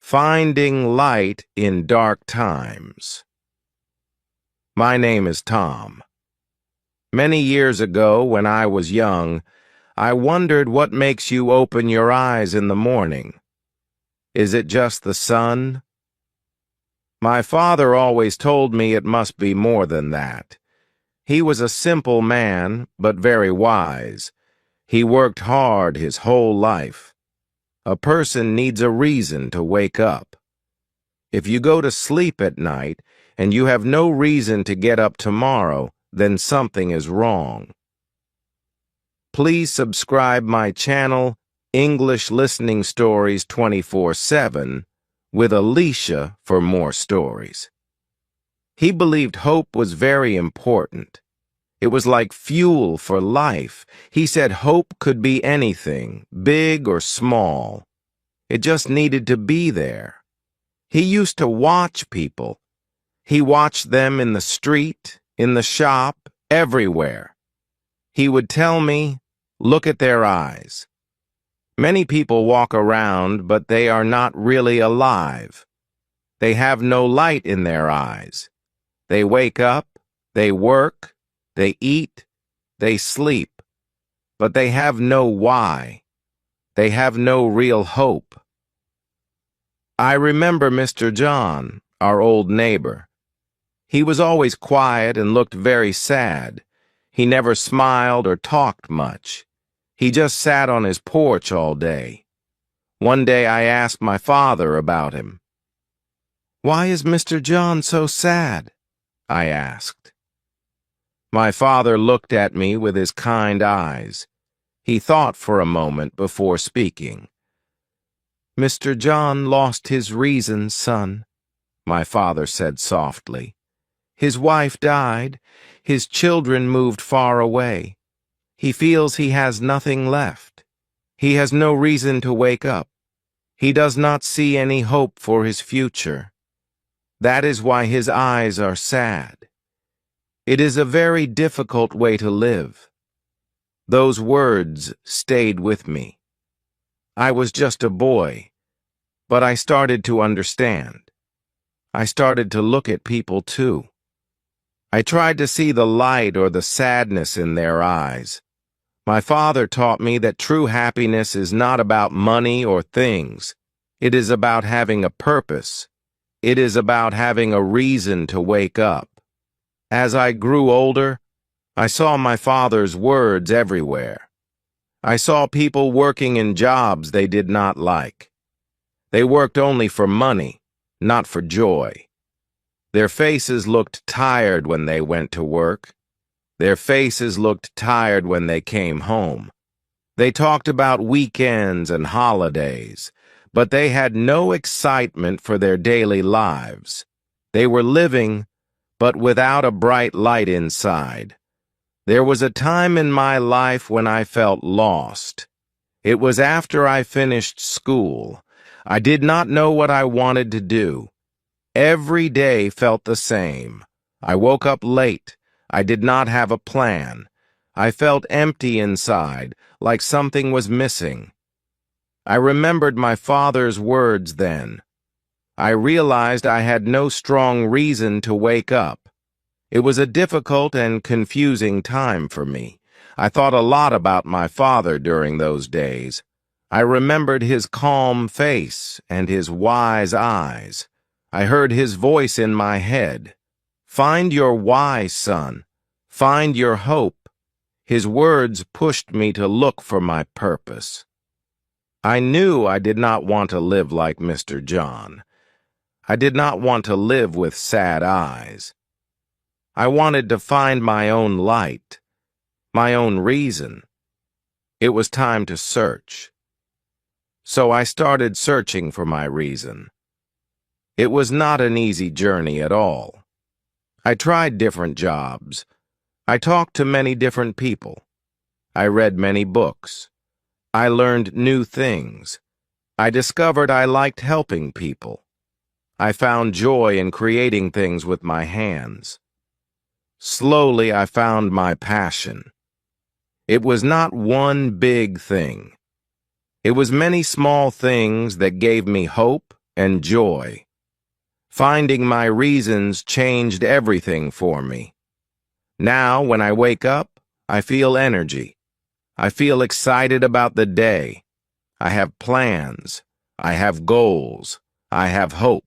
Finding Light in Dark Times. My name is Tom. Many years ago, when I was young, I wondered what makes you open your eyes in the morning. Is it just the sun? My father always told me it must be more than that. He was a simple man, but very wise. He worked hard his whole life. A person needs a reason to wake up. If you go to sleep at night and you have no reason to get up tomorrow, then something is wrong. Please subscribe my channel, English Listening Stories 24/7, with Alicia for more stories. He believed hope was very important. It was like fuel for life. He said hope could be anything, big or small. It just needed to be there. He used to watch people. He watched them in the street, in the shop, everywhere. He would tell me, look at their eyes. Many people walk around, but they are not really alive. They have no light in their eyes. They wake up, they work, they eat, they sleep, but they have no why. They have no real hope. I remember Mr. John, our old neighbor. He was always quiet and looked very sad. He never smiled or talked much. He just sat on his porch all day. One day I asked my father about him. "Why is Mr. John so sad?" I asked. My father looked at me with his kind eyes. He thought for a moment before speaking. "Mr. John lost his reason, son," my father said softly. "His wife died. His children moved far away. He feels he has nothing left. He has no reason to wake up. He does not see any hope for his future. That is why his eyes are sad. It is a very difficult way to live." Those words stayed with me. I was just a boy, but I started to understand. I started to look at people too. I tried to see the light or the sadness in their eyes. My father taught me that true happiness is not about money or things. It is about having a purpose. It is about having a reason to wake up. As I grew older, I saw my father's words everywhere. I saw people working in jobs they did not like. They worked only for money, not for joy. Their faces looked tired when they went to work. Their faces looked tired when they came home. They talked about weekends and holidays, but they had no excitement for their daily lives. They were living, but without a bright light inside. There was a time in my life when I felt lost. It was after I finished school. I did not know what I wanted to do. Every day felt the same. I woke up late. I did not have a plan. I felt empty inside, like something was missing. I remembered my father's words then. I realized I had no strong reason to wake up. It was a difficult and confusing time for me. I thought a lot about my father during those days. I remembered his calm face and his wise eyes. I heard his voice in my head. "Find your why, son. Find your hope." His words pushed me to look for my purpose. I knew I did not want to live like Mr. John. I did not want to live with sad eyes. I wanted to find my own light, my own reason. It was time to search. So I started searching for my reason. It was not an easy journey at all. I tried different jobs. I talked to many different people. I read many books. I learned new things. I discovered I liked helping people. I found joy in creating things with my hands. Slowly, I found my passion. It was not one big thing. It was many small things that gave me hope and joy. Finding my reasons changed everything for me. Now, when I wake up, I feel energy. I feel excited about the day. I have plans. I have goals. I have hope.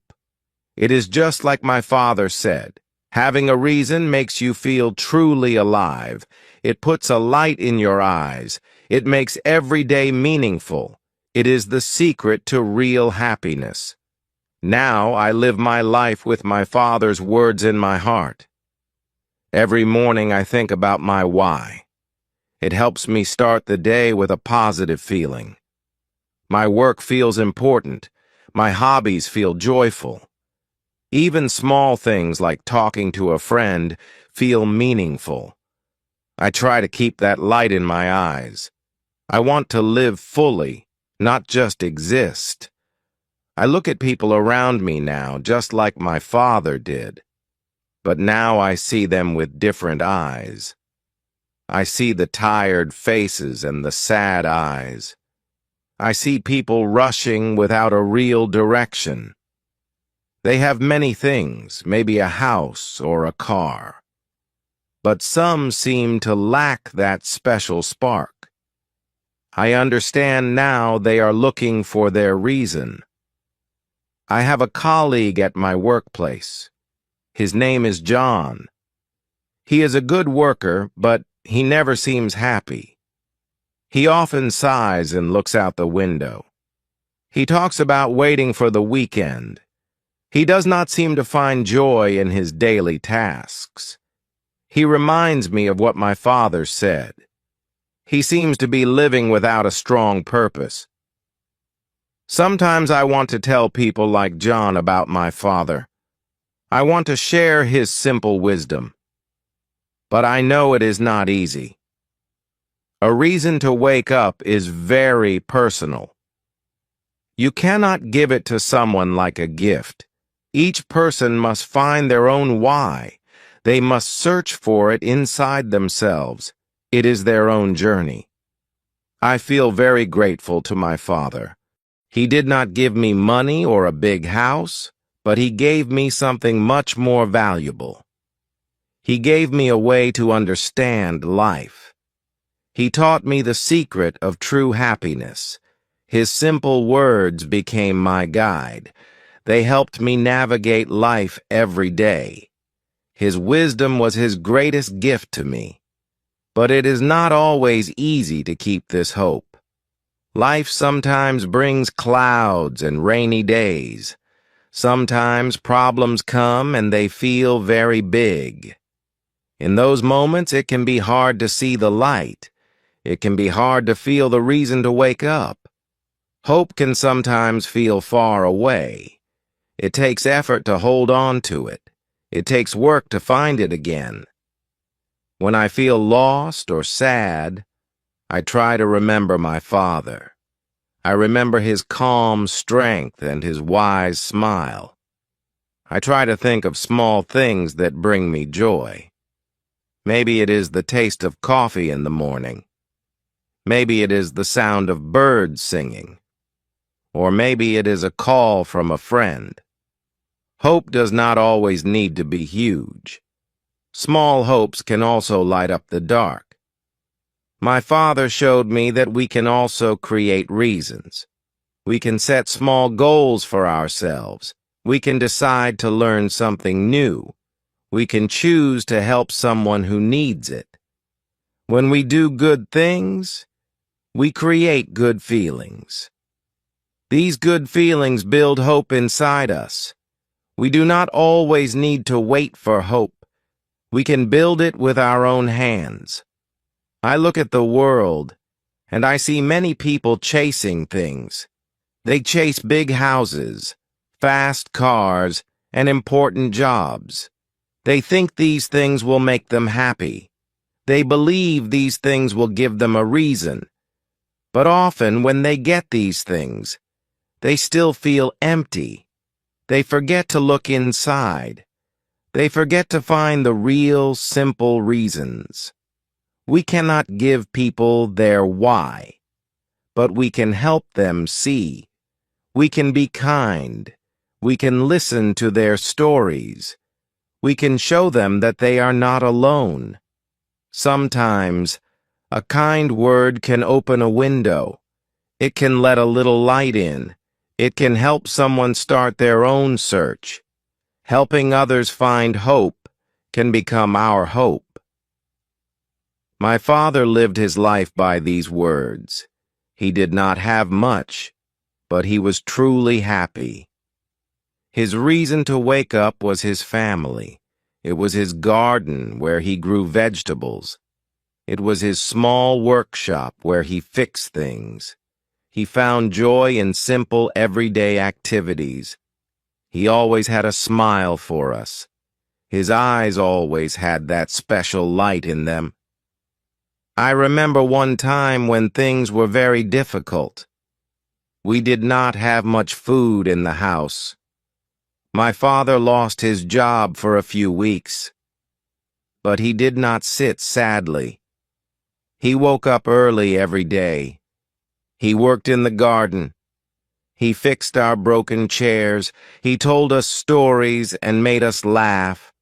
It is just like my father said. Having a reason makes you feel truly alive. It puts a light in your eyes. It makes every day meaningful. It is the secret to real happiness. Now I live my life with my father's words in my heart. Every morning I think about my why. It helps me start the day with a positive feeling. My work feels important. My hobbies feel joyful. Even small things like talking to a friend feel meaningful. I try to keep that light in my eyes. I want to live fully, not just exist. I look at people around me now just like my father did. But now I see them with different eyes. I see the tired faces and the sad eyes. I see people rushing without a real direction. They have many things, maybe a house or a car. But some seem to lack that special spark. I understand now they are looking for their reason. I have a colleague at my workplace. His name is John. He is a good worker, but he never seems happy. He often sighs and looks out the window. He talks about waiting for the weekend. He does not seem to find joy in his daily tasks. He reminds me of what my father said. He seems to be living without a strong purpose. Sometimes I want to tell people like John about my father. I want to share his simple wisdom. But I know it is not easy. A reason to wake up is very personal. You cannot give it to someone like a gift. Each person must find their own why. They must search for it inside themselves. It is their own journey. I feel very grateful to my father. He did not give me money or a big house, but he gave me something much more valuable. He gave me a way to understand life. He taught me the secret of true happiness. His simple words became my guide. They helped me navigate life every day. His wisdom was his greatest gift to me. But it is not always easy to keep this hope. Life sometimes brings clouds and rainy days. Sometimes problems come and they feel very big. In those moments, it can be hard to see the light. It can be hard to feel the reason to wake up. Hope can sometimes feel far away. It takes effort to hold on to it. It takes work to find it again. When I feel lost or sad, I try to remember my father. I remember his calm strength and his wise smile. I try to think of small things that bring me joy. Maybe it is the taste of coffee in the morning. Maybe it is the sound of birds singing. Or maybe it is a call from a friend. Hope does not always need to be huge. Small hopes can also light up the dark. My father showed me that we can also create reasons. We can set small goals for ourselves. We can decide to learn something new. We can choose to help someone who needs it. When we do good things, we create good feelings. These good feelings build hope inside us. We do not always need to wait for hope. We can build it with our own hands. I look at the world, and I see many people chasing things. They chase big houses, fast cars, and important jobs. They think these things will make them happy. They believe these things will give them a reason. But often when they get these things, they still feel empty. They forget to look inside. They forget to find the real, simple reasons. We cannot give people their why, but we can help them see. We can be kind. We can listen to their stories. We can show them that they are not alone. Sometimes, a kind word can open a window. It can let a little light in. It can help someone start their own search. Helping others find hope can become our hope. My father lived his life by these words. He did not have much, but he was truly happy. His reason to wake up was his family. It was his garden where he grew vegetables. It was his small workshop where he fixed things. He found joy in simple, everyday activities. He always had a smile for us. His eyes always had that special light in them. I remember one time when things were very difficult. We did not have much food in the house. My father lost his job for a few weeks. But he did not sit sadly. He woke up early every day. He worked in the garden. He fixed our broken chairs. He told us stories and made us laugh.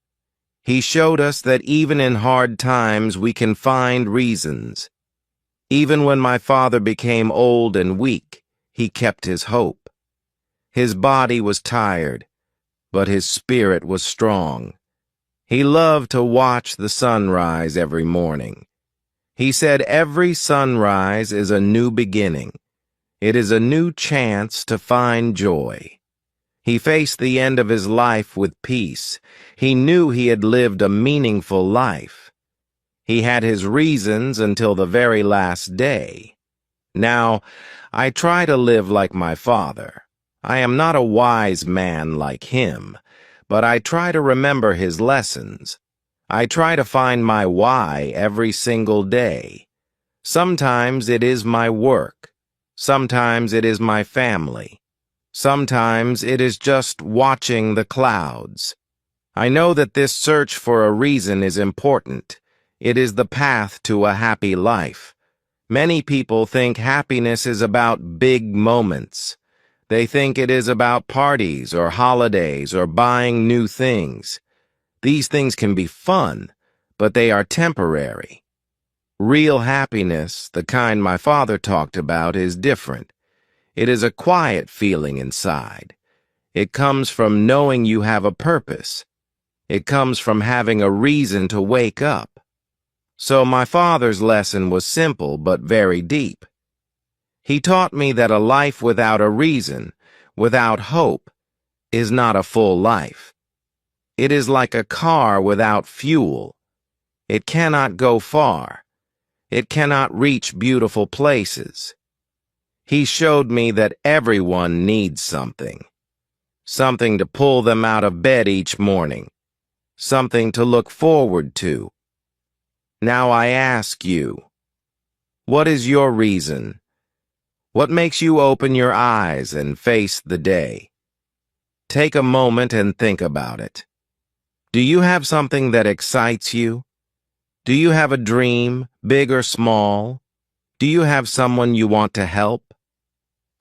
He showed us that even in hard times we can find reasons. Even when my father became old and weak, he kept his hope. His body was tired, but his spirit was strong. He loved to watch the sunrise every morning. He said every sunrise is a new beginning. It is a new chance to find joy. He faced the end of his life with peace. He knew he had lived a meaningful life. He had his reasons until the very last day. Now, I try to live like my father. I am not a wise man like him, but I try to remember his lessons. I try to find my why every single day. Sometimes it is my work. Sometimes it is my family. Sometimes it is just watching the clouds. I know that this search for a reason is important. It is the path to a happy life. Many people think happiness is about big moments. They think it is about parties or holidays or buying new things. These things can be fun, but they are temporary. Real happiness, the kind my father talked about, is different. It is a quiet feeling inside. It comes from knowing you have a purpose. It comes from having a reason to wake up. So my father's lesson was simple but very deep. He taught me that a life without a reason, without hope, is not a full life. It is like a car without fuel. It cannot go far. It cannot reach beautiful places. He showed me that everyone needs something. Something to pull them out of bed each morning. Something to look forward to. Now I ask you, what is your reason? What makes you open your eyes and face the day? Take a moment and think about it. Do you have something that excites you? Do you have a dream, big or small? Do you have someone you want to help?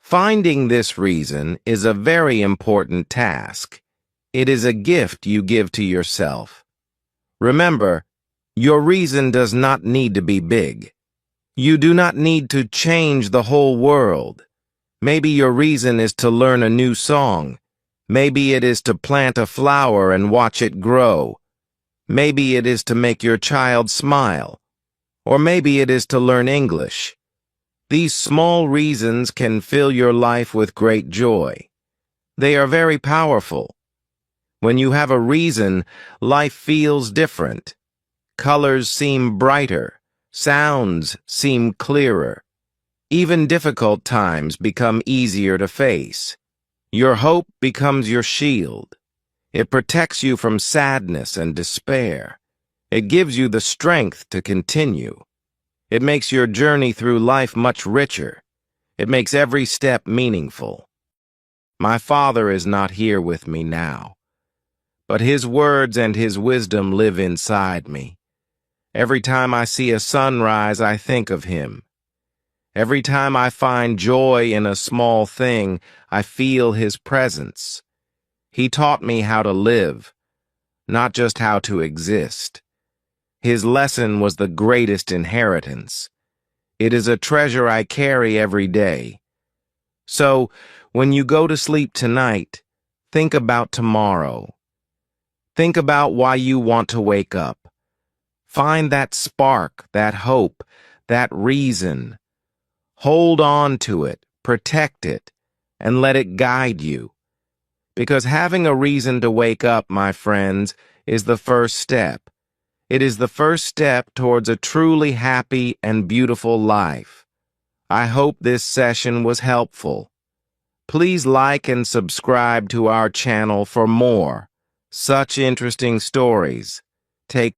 Finding this reason is a very important task. It is a gift you give to yourself. Remember, your reason does not need to be big. You do not need to change the whole world. Maybe your reason is to learn a new song. Maybe it is to plant a flower and watch it grow. Maybe it is to make your child smile. Or maybe it is to learn English. These small reasons can fill your life with great joy. They are very powerful. When you have a reason, life feels different. Colors seem brighter. Sounds seem clearer. Even difficult times become easier to face. Your hope becomes your shield. It protects you from sadness and despair. It gives you the strength to continue. It makes your journey through life much richer. It makes every step meaningful. My father is not here with me now, but his words and his wisdom live inside me. Every time I see a sunrise, I think of him. Every time I find joy in a small thing, I feel his presence. He taught me how to live, not just how to exist. His lesson was the greatest inheritance. It is a treasure I carry every day. So, when you go to sleep tonight, think about tomorrow. Think about why you want to wake up. Find that spark, that hope, that reason. Hold on to it, protect it, and let it guide you. Because having a reason to wake up, my friends, is the first step. It is the first step towards a truly happy and beautiful life. I hope this session was helpful. Please like and subscribe to our channel for more such interesting stories. Take